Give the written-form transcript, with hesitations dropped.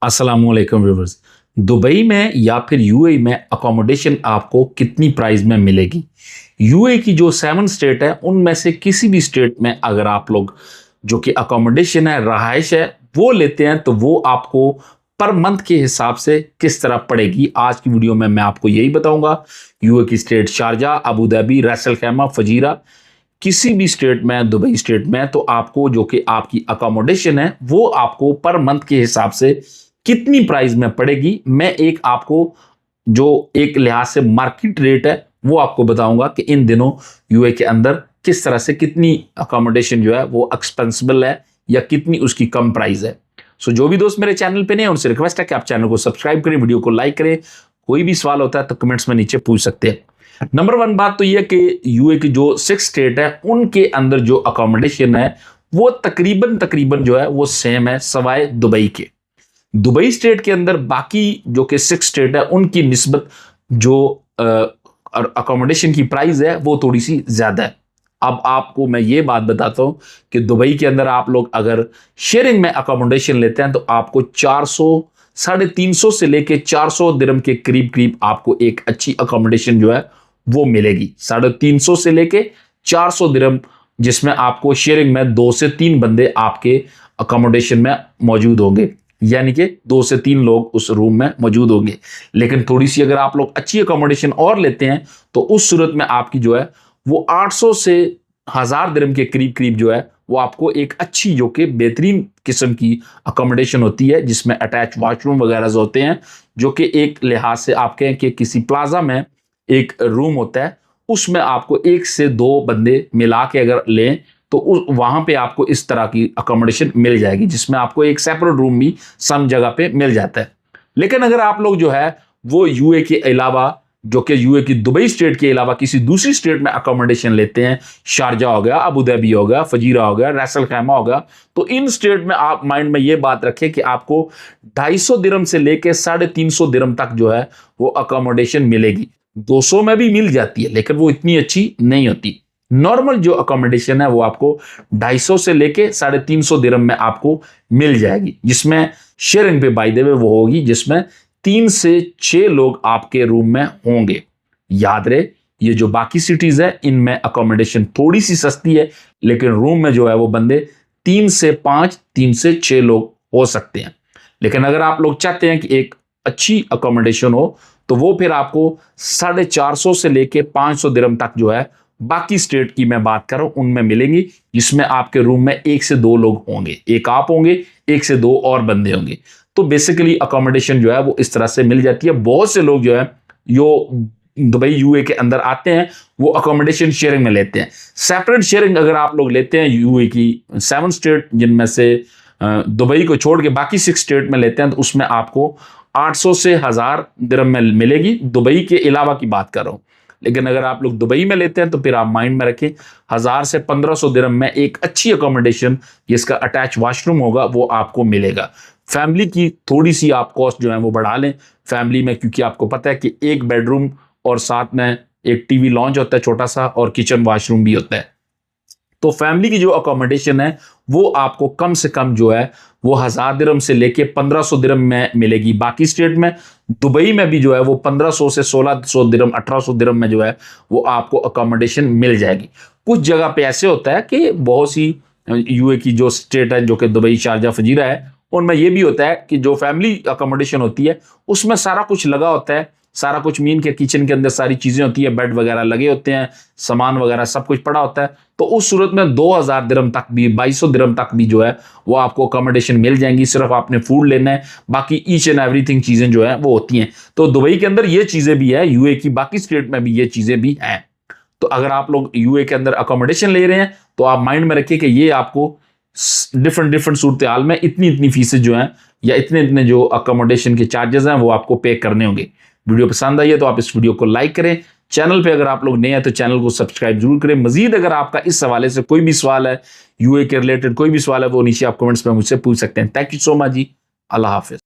अस्सलामुअलैकुम viewers. Dubai में या फिर यूएई में अकोमोडेशन आपको कितनी प्राइस में मिलेगी? यूएई की जो 7 स्टेट है उनमें से किसी भी स्टेट में अगर आप लोग जो कि अकोमोडेशन है, रहाइश है, वो लेते हैं तो वो आपको पर मंथ के हिसाब से किस तरह पड़ेगी, आज की वीडियो में मैं आपको यही बताऊंगा। यूएई की स्टेट शारजाह, अबू धाबी, रैस अल खैमा, फजीरा, किसी भी स्टेट में, दुबई स्टेट में, तो आपको जो कि आपकी अकोमोडेशन है वो आपको पर मंथ के हिसाब से कितनी प्राइस में पड़ेगी, मैं एक आपको जो एक लिहाज से मार्केट रेट है वो आपको बताऊंगा कि इन दिनों यूए के अंदर किस तरह से कितनी अकोमोडेशन जो है वो एक्सपेंसिबल है या कितनी उसकी कम प्राइस है। सो जो भी दोस्त मेरे चैनल पे नहीं, उनसे रिक्वेस्ट है कि आप चैनल को सब्सक्राइब करें, वीडियो को लाइक करें। कोई भी सवाल होता है तो कमेंट्स में नीचे पूछ सकते हैं। नंबर 1 बात तो यह कि यूए की जो 6 स्टेट है उनके अंदर जो अकोमोडेशन है वो तकरीबन जो है वो सेम है, सवाए दुबई के। दुबई स्टेट के अंदर बाकी जो कि 6 स्टेट है उनकी निस्बत जो अकोमोडेशन की प्राइस है वो थोड़ी सी ज्यादा है। अब आपको मैं ये बात बताता हूं कि दुबई के अंदर आप लोग अगर शेयरिंग में अकोमोडेशन लेते हैं तो आपको 400 350 से लेके 400 दिरहम के करीब करीब आपको एक अच्छी अकोमोडेशन जो है वो मिलेगी। 350 से लेके 400 दिरहम, जिसमें आपको शेयरिंग में 2 से 3 बंदे आपके अकोमोडेशन में मौजूद होंगे, यानी कि 2 से 3 लोग उस रूम में मौजूद होंगे। लेकिन थोड़ी सी अगर आप लोग अच्छी अकोमोडेशन और लेते हैं तो उस सूरत में आपकी जो है वो 800 से 1000 दिरहम के करीब करीब जो है वो आपको एक अच्छी जो कि बेहतरीन किस्म की अकोमोडेशन होती है, जिसमें अटैच वॉशरूम वगैरह होते हैं, जो कि एक लिहाज से आप कहें कि किसी प्लाजा में एक रूम होता है उसमें आपको 1 से 2 बंदे मिला के अगर लें तो वहां पे आपको इस तरह की अकोमोडेशन मिल जाएगी, जिसमें आपको एक सेपरेट रूम भी सम जगह पे मिल जाता है। लेकिन अगर आप लोग जो है वो यूए के अलावा, जो कि यूए की दुबई स्टेट के अलावा किसी दूसरी स्टेट में अकोमोडेशन लेते हैं, शारजा हो गया, अबू धाबी हो गया, फजीरा हो गया, रैस अल खैमा हो गया, तो इन स्टेट में आप माइंड में ये बात रखें कि आपको 250 दिरहम से लेकर 350 दिरहम तक जो है वो अकोमोडेशन मिलेगी। 200 में भी मिल जाती है लेकिन वो इतनी अच्छी नहीं होती। नॉर्मल जो अकोमोडेशन है वो आपको 250 से लेके 350 दिरहम में आपको मिल जाएगी, जिसमें शेयरिंग पे बाय द वे वो होगी, जिसमें 3 से 6 लोग आपके रूम में होंगे। याद रहे, ये जो बाकी सिटीज है इनमें अकोमोडेशन थोड़ी सी सस्ती है, लेकिन रूम में जो है वो बंदे 3 से 5, 3 से 6 लोग हो सकते हैं। लेकिन अगर आप लोग चाहते हैं कि एक अच्छी अकोमोडेशन हो तो वो फिर आपको 450 से लेके 500 दिरहम तक जो है बाकी स्टेट की मैं बात कर रहा हूं उनमें मिलेंगी, जिसमें आपके रूम में 1 से 2 लोग होंगे, एक आप होंगे, 1 से 2 और बंदे होंगे। तो बेसिकली अकोमोडेशन जो है वो इस तरह से मिल जाती है। बहुत से लोग जो है जो दुबई यूए के अंदर आते हैं वो अकोमोडेशन शेयरिंग में लेते हैं। सेपरेट शेयरिंग अगर आप लोग लेते हैं यूए की 7 स्टेट जिनमें से दुबई को छोड़ के बाकी 6 स्टेट में लेते हैं तो उसमें आपको 800 से 1000 दिरहम में मिलेगी। दुबई के अलावा की बात कर रहा हूं। लेकिन अगर आप लोग दुबई में लेते हैं तो फिर आप माइंड में रखें 1000 से 1500 दिरहम में एक अच्छी अकोमोडेशन जिसका अटैच वॉशरूम होगा वो आपको मिलेगा। फैमिली की थोड़ी सी आप कॉस्ट जो है वो बढ़ा लें फैमिली में, क्योंकि आपको पता है कि एक बेडरूम और साथ में एक टीवी लॉन्च होता है छोटा सा, और किचन वॉशरूम भी होता है। तो फैमिली की जो अकोमोडेशन है वो आपको कम से कम जो है वो 1000 दिरहम से लेके 1500 दिरहम में मिलेगी। बाकी स्टेट में दुबई में भी जो है वो 1500 से 1600 दिरहम, 1800 दिरहम में जो है वो आपको अकोमोडेशन मिल जाएगी। कुछ जगह पे ऐसे होता है कि बहुत सी यूए की जो स्टेट है जो कि दुबई, शारजा, फजीरा है, उनमें ये भी होता है कि जो फैमिली अकोमोडेशन होती है उसमें सारा कुछ लगा होता है, सारा कुछ मीन के किचन के अंदर सारी चीजें होती है, बेड वगैरह लगे होते हैं, सामान वगैरह सब कुछ पड़ा होता है। तो उस सूरत में 2000 दिरहम तक भी, 2200 दिरहम तक भी जो है वो आपको अकोमोडेशन मिल जाएंगी। सिर्फ आपने फूड लेना है, बाकी ईच एंड एवरीथिंग चीजें जो है वो होती हैं। तो दुबई के अंदर ये चीजें भी है, यूए की बाकी स्टेट में भी ये चीजें भी हैं। तो अगर आप लोग यूए के अंदर अकोमोडेशन ले रहे हैं तो आप माइंड में रखिए कि ये आपको डिफरेंट सूरत हाल में इतनी फीसें जो हैं या इतने जो अकोमोडेशन के चार्जेस हैं वो आपको पे करने होंगे। वीडियो पसंद आई है तो आप इस वीडियो को लाइक करें। चैनल पे अगर आप लोग नए हैं तो चैनल को सब्सक्राइब जरूर करें। मजीद अगर आपका इस हवाले से कोई भी सवाल है, यूए के रिलेटेड कोई भी सवाल है, वो नीचे आप कमेंट्स में मुझसे पूछ सकते हैं। थैंक यू सो मच जी। अल्लाह हाफिज।